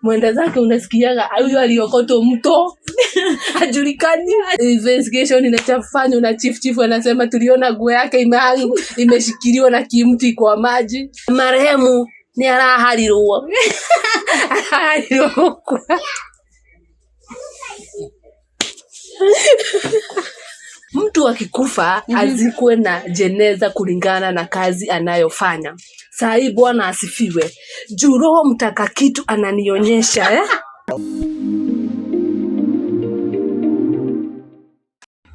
mwenda zake unasikiaga huyo aliokoto mto hajulikani. Investigation inachafanywa na chief anasema tuliona nguo yake imeshikiliwa na kimti kwa maji. Marehemu ni araharirwo Mtu akikufa azikwe na jeneza kulingana na kazi anayofanya. Saa hii Bwana asifiwe. Juu Roho Mtakatifu ananionyesha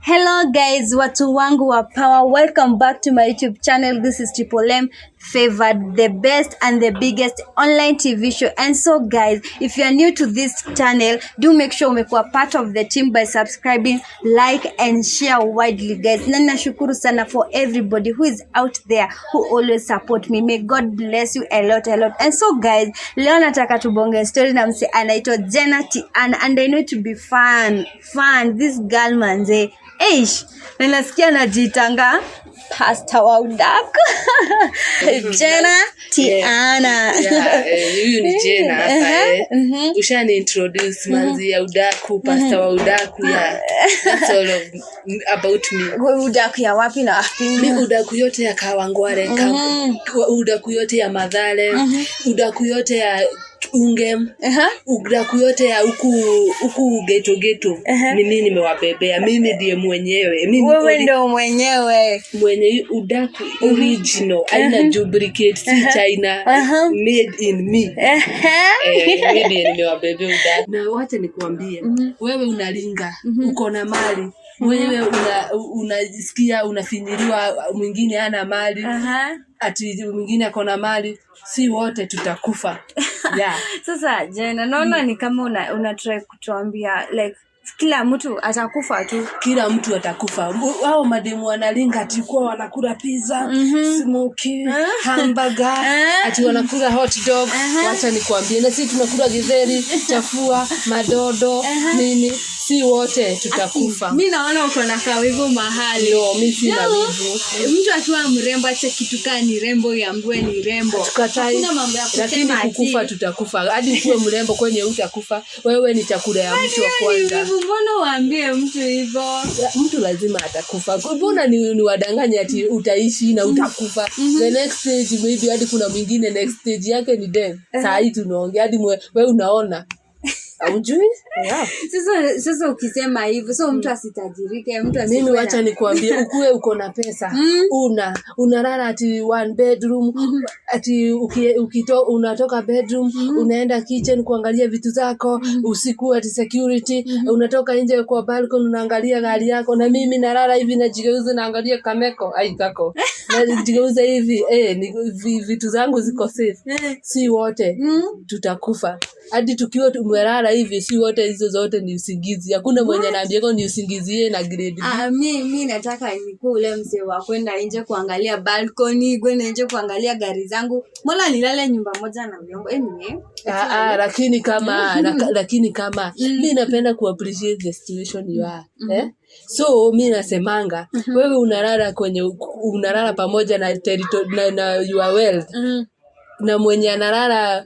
Hello guys, watu wangu wa power, welcome back to my YouTube channel. This is Triple M favored, the best and the biggest online TV show. And so guys, if you are new to this channel, do make sure umekuwa part of the team by subscribing, like and share widely guys. Na nashukuru sana for everybody who is out there who always support me. May God bless you a lot. And so guys, leo nataka tubonge story na mse anaitwa Jeneza, and I know it to be fun. This girl manze, eish, nasikia najitanga pasta wa udaku. Jeneza. Huyu ni Jeneza. Ushani introduce manzi ya udaku, pasta wa udaku that's all of about me. Udaku ya wapi na wapi? Mi udaku yote ya Kawangware, udaku yote ya Madhale, udaku yote ya Ungem, udaku yote ya uku geto. Mimi nimewabebea, mimi ndiye mwenyewe. Wewe ndio mwenyewe. Mwenye udaku original, aina duplicate, si China, made in me. Mimi nimewabebea udaku. Na wacha nikuambie, wewe unalinga, uko na mali. Wewe unasikia unafinyiliwa, mwingine hana mali, ati mwingine ako na mali, si wote tutakufa. Sasa Jeneza, naona ni kama una try kutuambia like kila mtu atakufa tu. Kila mtu atakufa. Wao mademu wanalinga ati kwa wanakula pizza, smoky, hamburger, ati wanakula hot dog. Wacha nikwambie, na sisi tunakula githeri, chafua, madodo, nini, si wote tutakufa. Mimi naona uko na kawivu mahali. No, mimi sina wivu. Mtu akiwa mrembo acha kitu kani rembo yambwe ni rembo. Tukatai. Lakini kukufa tutakufa. Hadi kuwe mrembo kwenye utakufa. Wewe ni chakula ya mtu wa kwanza. Mbona waambie mtu hivyo? Mtu lazima atakufa. Mbona ni wadanganya ati utaishi na utakufa? The next stage maybe hadi kuna mwingine next stage yake ni death. Saa hii tunaongea hadi wewe unaona. Haujui? Sasa ukisema hivyo so mtu asitajirike, mtu asiwe. Mimi wacha nikwambie, ukue uko na pesa, unalala ati one bedroom, ati unatoka bedroom, unaenda kitchen kuangalia vitu zako, usiku ati security, unatoka nje kwa balcony unaangalia gari yako, na mimi nalala hivi najigeuza naangalia kameko, kako. Najigeuza hivi, ni vitu zangu ziko safe. Si wote tutakufa. Hadi tukiwa tumelala hivi, si wote hizo zote ni usingizi. Hakuna mwenye anaambia ni usingizie na grade. Mimi nataka nikuwe ule mzee wa kwenda nje kuangalia balcony, kwenda nje kuangalia gari zangu. Mbona nilale nyumba moja na vyombo? Lakini kama mimi napenda ku appreciate the situation you are. So mimi nasemanga, wewe unalala pamoja na territory na your wealth. Na mwenye analala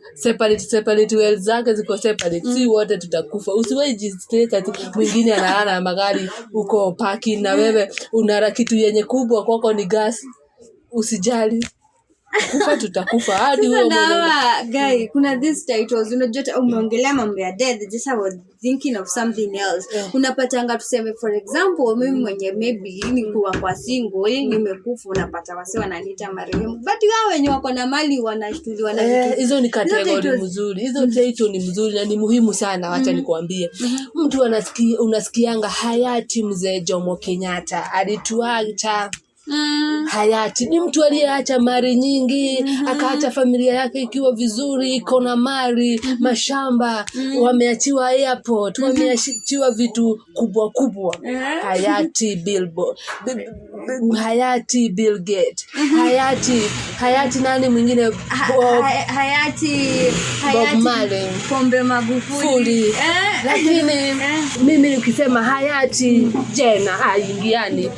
separate wells zake ziko separate, si wote tutakufa. Usiwahi jistake ati mwingine analala na magari uko parking na wewe unara kitu yenye kubwa kwako ni gas. Usijali, kufa tutakufa hadi wewe mwenyewe. Guy, kuna this titles unajua umeongelea mambo ya death, just I was thinking of something else. Unapatanga tuseme for example mimi mwenye maybe nikuwa kwa single, nimekufa, unapata wase wananiita marehemu, but wao wenye wako na mali wanashtuliwa na vitu. Hizo ni category mzuri. Hizo title ni mzuri na ni muhimu sana. Wacha nikwambie, mtu unasikianga hayati mzee Jomo Kenyatta alituacha. Hayati ni mtu aliyeacha mali nyingi, akaacha familia yake ikiwa vizuri, iko na mali, mashamba, wameachiwa airport, wameachiwa vitu kubwa. Hayati hayati Bill Gates, hayati nani mwingine, hayati Bob Marley, Pombe Magufuli. Lakini mimi nikisema hayati Jeneza, ingiani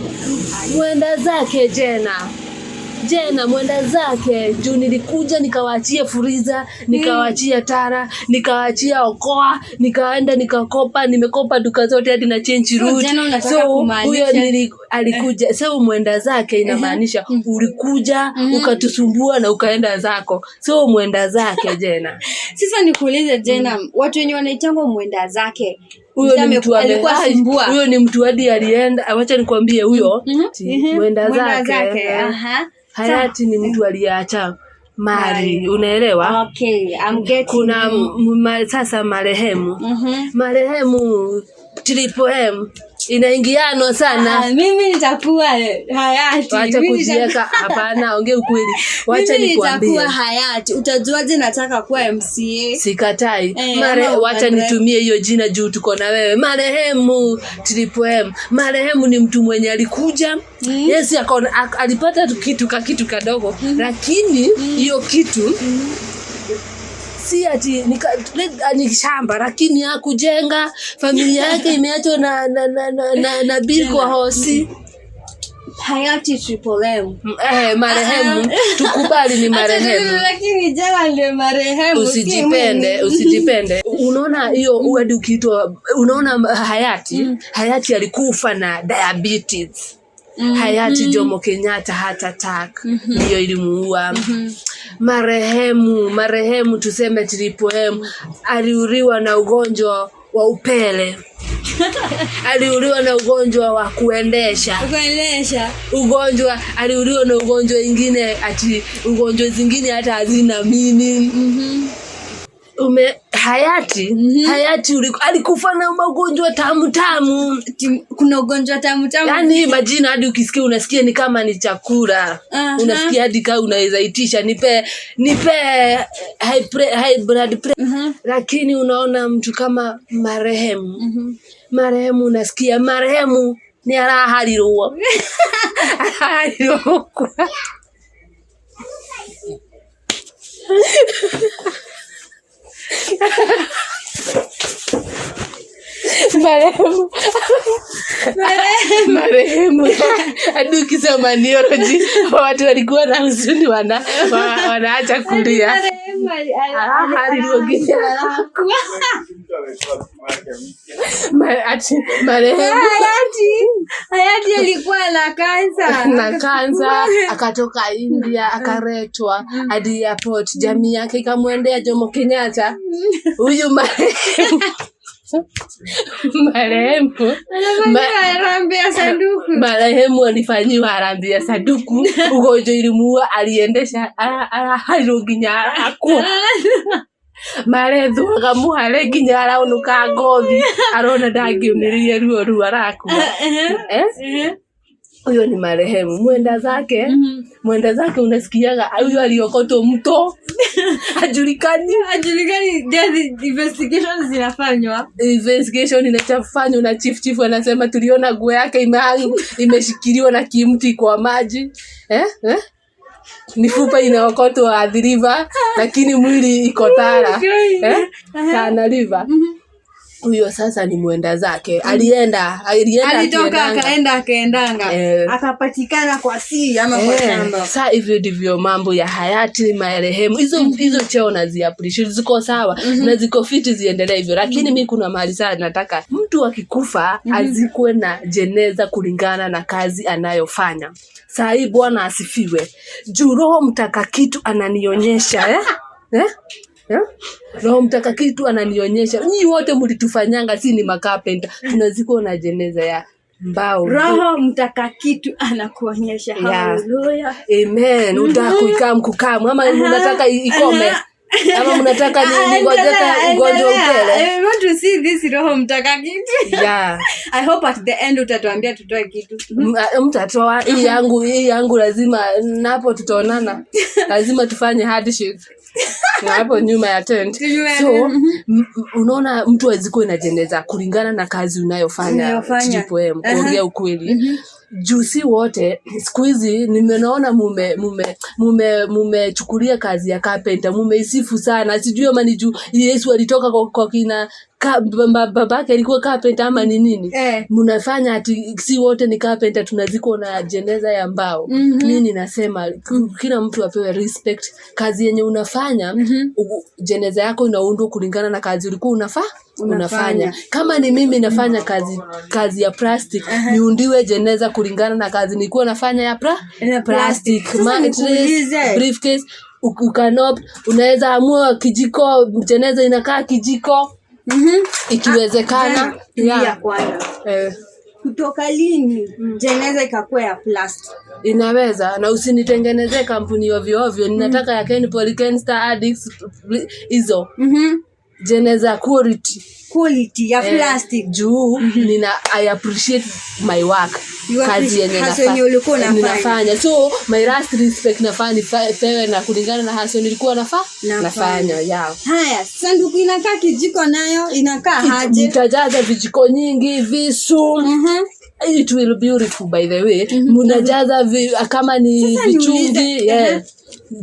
mwenda zake Jeneza Jena mwenda zake juu nilikuja nikawaachia furiza, nikawaachia tara, nikawaachia okoa, nikaenda nikakopa, nimekopa duka zote hadi na change route. So huyo alikuja. So mwenda zake inamaanisha ulikuja ukatusumbua na ukaenda zako. So mwenda zake Jena. Sasa nikuulize Jena, watu wenye wanaitangwa mwenda zake huyo ni mtu alikuwa sumbua. Huyo ni mtu hadi alienda, acha nikwambie huyo mwenda zake. Hayati ni mtu aliacha mali, unaelewa? Okay, I'm getting. Kuna sasa marehemu. Marehemu M inaingiano sana. Mimi nitakuwa hayati. Wacha kujieka, hapana, ongea ukweli. Wacha nikwambie. Nitakuwa hayati. Utajuaje nataka kuwa MCA? Sikatai. Wacha nitumie hiyo jina juu tuko na wewe. Marehemu M. Marehemu ni mtu mwenye alikuja. Yes, alipata kitu kadogo, lakini hiyo kitu si ati ni shamba, lakini hakujenga. Familia yake imeachwa na bill kwa hosi. Hayati M. Marehemu tukubali ni marehemu, lakini jana ndio marehemu. Usijipende. Unaona hiyo hadi ukiitwa, unaona hayati alikufa na diabetes. Hayati Jomo Kenyatta heart attack ndio ilimuua. Marehemu tuseme M aliuliwa na ugonjwa wa upele. Aliuliwa na ugonjwa wa kuendesha. Aliuliwa na ugonjwa ingine, ati ugonjwa zingine hata hazina meaning. Hayati alikufa na magonjwa tamu. Kuna ugonjwa tamu. Yaani majina hadi ukisikia unasikia ni kama ni chakula. Unasikia hadi kama unaweza itisha nipe high blood pressure. Lakini unaona mtu kama marehemu. Marehemu unasikia marehemu ni araharirwo. Marehemu hadi ukisema neurology watu walikuwa na huzuni wanaacha kulia. Hayati alikuwa na kansa akatoka India akaretwa hadi airport. Jamii yake ikamwendea Jomo Kenyatta. Huyu marehemu alifanyiwa harambee ya sanduku. Ugonjwa ilimuua, aliendesha haroginya akua. Marethu akamuhare ginya araunuka ngothi, arona ndangiumiririe ruo arakua. Huyo ni marehemu. Mwenda zake unasikiaga huyo aliokotwa mto. Hajulikani death investigation zinafanywa. Investigation inachafanywa na chief anasema tuliona nguo yake imeshikiliwa na kimti kwa maji. Mifupa inaokotwa adhiriva, lakini mwili iko tara. Sana river. Huyo sasa ni mwenda zake. Alitoka akaendanga. Akapatikana kwa ama kwa shamba. Sasa hivyo ndivyo mambo ya hayati marehemu. Hizo cheo nazi appreciate, ziko sawa na ziko fiti ziendelee hivyo. Lakini mimi kuna mahali sana nataka mtu akikufa azikwe na jeneza kulingana na kazi anayofanya. Sasa hii Bwana asifiwe. Juu Roho Mtakatifu ananionyesha Roho Mtakatifu ananionyesha. Nyinyi wote mlitufanyanga, si ni makapenta. Tunaziko na jeneza ya mbao. Roho Mtakatifu anakuonyesha. Haleluya. Amen. Udaku kukam. Ama unataka ikome. Ama mnataka ningojeka ugonjwa upele. I want to see this Roho Mtakatifu. Yeah. I hope at the end utatuambia tutoe kitu. Mtatoa hii yangu lazima napo tutaonana. Lazima tufanye handshake. Na hapo nyuma ya tent. So unaona mtu aziko na jeneza kulingana na kazi unayofanya. Kuongea ukweli. Jusi wote siku hizi nimeona mumechukulia kazi ya carpenter, mumeisifu sana. Sijui ama ni juu Yesu alitoka kwa kina babake alikuwa carpenter ama ni nini? Mnafanya ati si wote ni carpenter tunaziko na jeneza ya mbao. Mimi nasema kila mtu apewe respect. Kazi yenye unafanya jeneza yako inaundwa kulingana na kazi ulikuwa unafanya. Kama ni mimi nafanya kazi ya plastic, niundiwe jeneza kulingana na kazi nilikuwa nafanya ya plastic. Briefcase ukanop, unaweza amua kijiko, jeneza inakaa kijiko. Ikiwezekana ya kwanza. Kutoka lini jeneza ikakuwa ya plastic? Inaweza, na usinitengenezee kampuni ovyo ovyo. Ninataka ya Ken Polyken Star Addicts hizo. Jeneza quality ya plastic. Juu I appreciate my work. Kazi yenye ninafanya. So my last respect nafanya pewe na kulingana na haso nilikuwa nafanya. Haya, sanduku inakaa kijiko nayo inakaa aje? Nitajaza vijiko nyingi, visu. It will be beautiful by the way. Munajaza kama ni vichungi.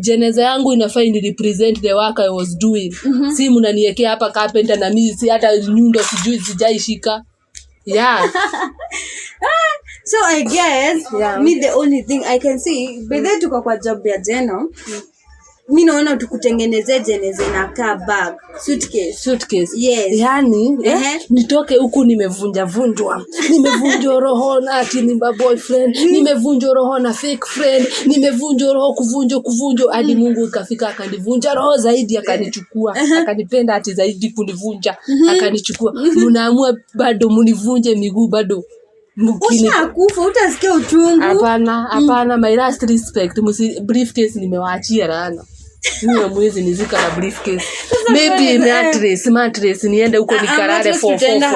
Jeneza yangu inafaa ni represent the work I was doing. Si mnaniwekea hapa carpenter na mimi si hata nyundo sijaishika. So I guess me the only thing I can see by the tuko kwa job ya Jeno. Mimi naona tukutengenezee jeneza inakaa bag, suitcase. Yes. Yani nitoke huku nimevunjwa roho na ati ni boyfriend, nimevunjwa roho na fake friend, nimevunjwa roho kuvunjwa hadi Mungu ikafika akanivunja roho zaidi akanichukua, akanipenda ati zaidi kunivunja, akanichukua. Mnaamua bado munivunje miguu bado. Ushakufa utasikia uchungu. Hapana, my last respect. Briefcase nimewaachia rana. Mimi mwezi nizika na briefcase. Maybe mattress niende huko nikarare 4. Tutaenda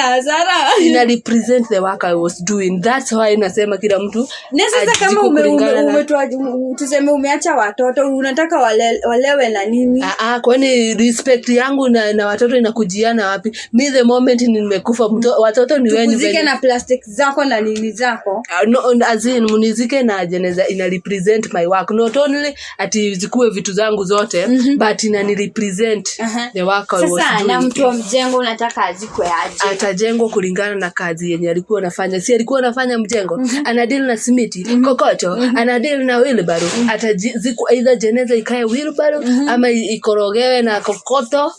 hasara. Ina represent the work I was doing. That's why nasema kila mtu. Sasa kama umetoa tuseme umeacha watoto unataka walewe na nini? Kwani respect yangu na watoto inakujiana wapi? Me the moment nimekufa watoto ni wenyu. Mnizike na plastic zako na nini zako? No, as in Mnizike na Jeneza ina represent my work. Not only ati zikuwe vitu zangu zote but inani represent the work I was doing. Sasa na mtu wa mjengo unataka azikwe aje? Atajengwa kulingana na kazi yenye alikuwa anafanya. Si alikuwa anafanya mjengo, anadeal na simiti, kokoto, anadeal na wheelbarrow. Atazikwa either jeneza ikae wheelbarrow ama ikorogewe na kokoto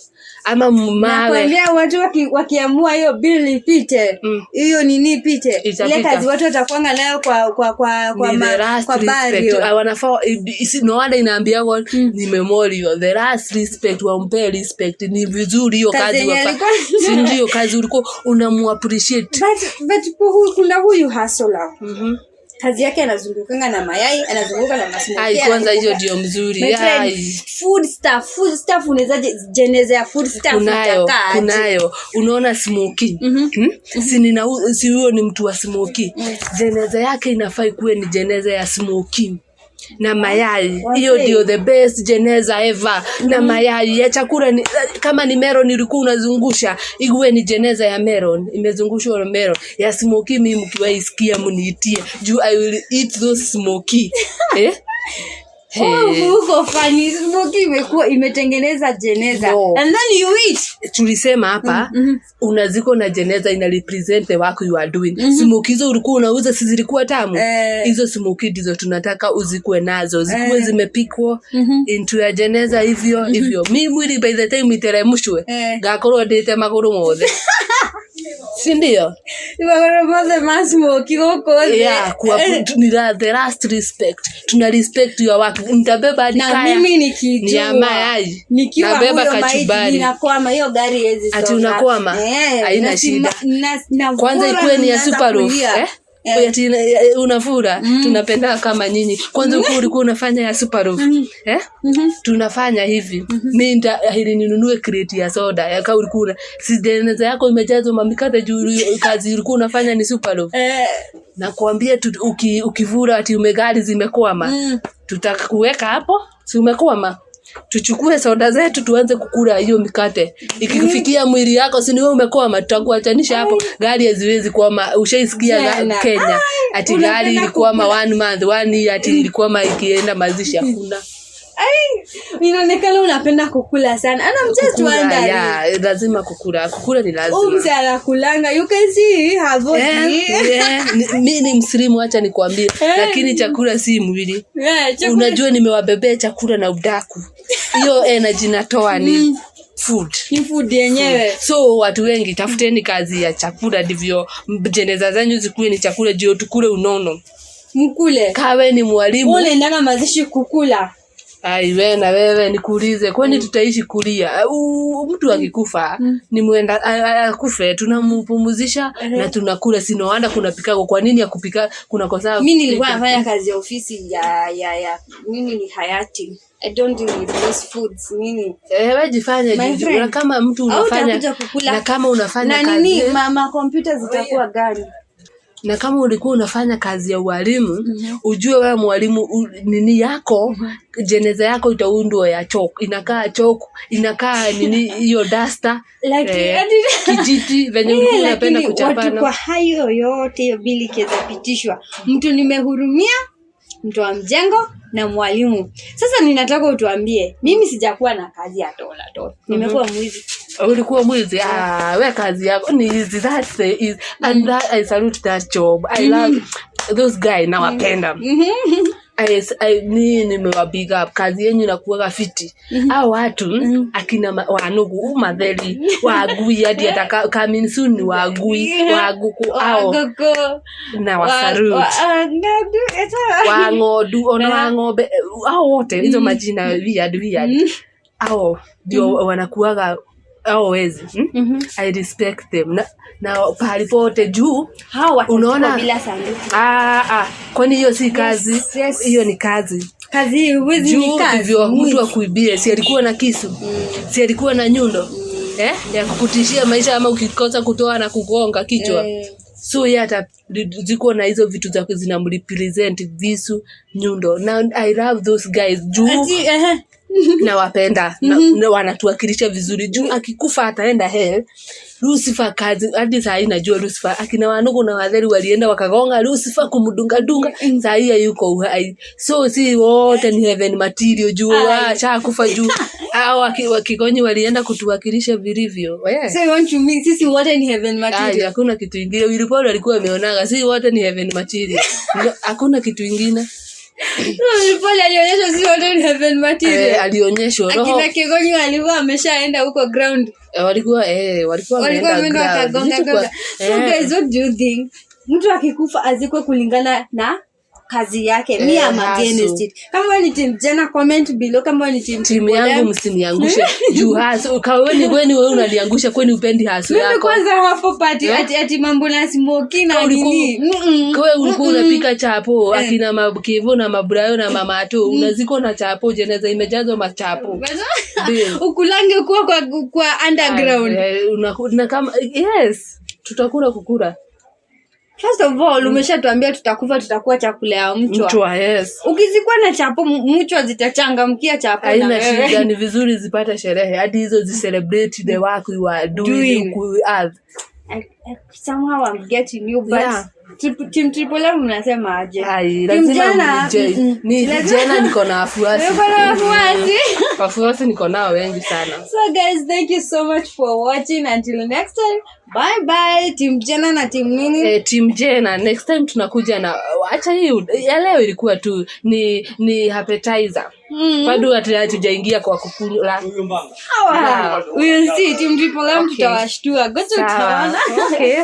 ama mawe. Nakwambia watu wakiamua hiyo bill ipite, hiyo nini ipite, ile kazi watu watakwanga nayo kwa bari. Wanafaa no wanda inaambia ni memorial. The last respect wampe respect. Ni vizuri hiyo kazi wafanya. Si ndio kazi ulikuwa unamuappreciate. But kuna huyu hustler. Kazi yake anazungukanga na mayai, anazunguka na masmoki. Kwanza hiyo ndio mzuri. Food stuff unawezaje jeneza ya food stuff utakaa? Kunayo. Unaona smoky. Si huyo ni mtu wa smoky. Jeneza yake inafaa kuwe ni jeneza ya smoky. Na mayai. Hiyo ndio the best jeneza ever. Na mayai ya chakula kama ni melon ilikuwa unazungusha, iwe ni jeneza ya melon, imezungushwa na melon. Ya smoky mimi mkiwaisikia mniitie. I will eat those smoky. Huko funny smoky imetengeneza jeneza. And then you eat. Tulisema hapa unaziko na jeneza ina represent the work you are doing. Smoky hizo ulikuwa unauza si zilikuwa tamu. Hizo smoky ndizo tunataka uzikwe nazo. Zikuwe zimepikwa into ya jeneza hivyo. Mimi mwili by the time iteremshwe gakorwa ndete maguru mothe. Si ndio? Iwagoromoze masmoki huko. Kwa the last respect. Tuna respect your work. Nitabeba hadi kaya. Na mimi nikijua. Ni ya mayai. Nabeba kachumbari. Ninakwama hiyo gari hizi songa. Ati unakwama? Haina shida. Kwanza ikuwe ni ya super roof. Unafura tunapenda kama nyinyi. Kwanza ulikuwa unafanya ya super roof. Tunafanya hivi. Mimi ninunue crate ya soda ya kama ulikuwa si jeneza yako imejazwa mamikate juu kazi ulikuwa unafanya ni super roof. Na kuambia ukivura ati umegari zimekwama, tutakuweka hapo. Si umekwama, tuchukue soda zetu tuanze kukula hiyo mikate. Ikifikia mwili yako si ni wewe umekwama, tutakuachanisha hapo. Gari haziwezi kwama. Ushaisikia Kenya ati gari ilikuwa 1 month 1 year ati ilikuwa ikienda mazishi hakuna. Inaonekana unapenda kukula sana. And I'm just wondering. Yeah, lazima kukula. Kukula ni lazima. Msala kulanga. You can see her body. Mimi ni mslimu, acha nikwambie. Lakini chakula si mwili. Unajua nimewabebea chakula na udaku. Hiyo energy natoa ni food. Ni food yenyewe. So watu wengi tafuteni kazi ya chakula ndivyo jeneza zanyu zikuwe ni chakula jio tukule unono. Mkule. Kawe ni mwalimu. Unaendanga mazishi kukula. Wewe nikuulize, kwani tutaishi kulia? Mtu akikufa ni muenda akufe, tunampumzisha na tunakula. Sinoanda kunapika. Kwa nini akupika? Kuna kwa sababu mimi nilikuwa nafanya kazi ya ofisi ya mimi ni hayati. I don't deal with those foods. Nini? Wewe jifanye juu kama mtu unafanya na kama unafanya kazi. Na nini mama computer zitakuwa gani? Na kama ulikuwa unafanya kazi ya walimu, ujue wewe mwalimu nini yako, jeneza yako itaundwa ya chalk. Inakaa chalk, inakaa nini hiyo duster, kijiti venye ulikuwa unapenda kuchapana. Watu kwa hayo yote hiyo bili kezapitishwa. Mtu nimehurumia, mtu wa mjengo na mwalimu. Sasa ninataka utuambie, mimi sijakuwa na kazi ya tola. Nimekuwa mwizi. Ulikuwa mwizi? Wewe kazi yako ni easy. That's is and that I salute that job. I love those guys na wapenda. Nimewa big up. Kazi yenu inakuwa fiti. Hao watu akina wanugu madheli waagui hadi ataka coming soon waagui waaguku hao na wasaru wangodu ona ng'ombe hao wote hizo majina weird hao ndio wanakuaga hao wezi. I respect them na pale pote juu hao unaona bila sanduku. Kwani hiyo si kazi? Hiyo ni kazi. Kazi wezi ni kazi. Hivyo mtu akuibie, si alikuwa na kisu, si alikuwa na nyundo ya kukutishia maisha ama ukikosa kutoa na kugonga kichwa. So hata ziko na hizo vitu za zinamrepresent visu, nyundo. Now I love those guys juu na wapenda na wanatuwakilisha vizuri juu akikufa ataenda hell. Lucifer kazi hadi saa hii najua Lucifer akina wanugu na wadheri walienda wakagonga Lucifer kumdunga saa hii yuko uhai. So si wote ni heaven material juu kufa juu hao wakigonyi walienda kutuwakilisha vilivyo. So you want to mean sisi wote ni heaven material? Hakuna kitu kingine. Wilipolo alikuwa ameonaga si wote ni heaven material. Hakuna kitu kingine. Wilipolo alionyesha si wote ni heaven material. Alionyeshwa roho. Akina Kigonyi walikuwa ameshaenda huko ground. Walikuwa wameenda kagonga. So guys, what do you think? Mtu akikufa azikwe kulingana na kazi yake. Me am against it. Kama ni team Jenna, comment below. Kama ni team yangu msiniangushe juu haso kaweni wewe unaliangusha kwani upendi haso yako. Mimi kwanza hapo party ati mambo na smoking na nini. Kwa ulikuwa unapika chapo akina mabukevo na mabrayo na mamato unaziko na chapo jeneza imejazwa machapo. Ukulange kwa underground. Na kama yes tutakula kukura. First of all, umeshatuambia tutakuwa chakula ya mchwa. Yes. Ukizikuwa na chapo mchwa zitachangamkia chapo na wewe. Haina shida, ni vizuri zipata sherehe. Hadi hizo celebrate the work you are doing with us. Somehow I'm getting you but Team Triple mnasema aje? Lazima ni Jenna niko na afuasi. Afuasi niko nao wengi sana. So guys, thank you so much for watching. Until next time. Bye bye. Team Jenna na team nini? Team Jenna. Next time tunakuja na acha hii ya leo ilikuwa tu ni appetizer. Bado hatujaingia kwa kukula. We'll see. Team Triple tutawashtua. Go to town. Okay.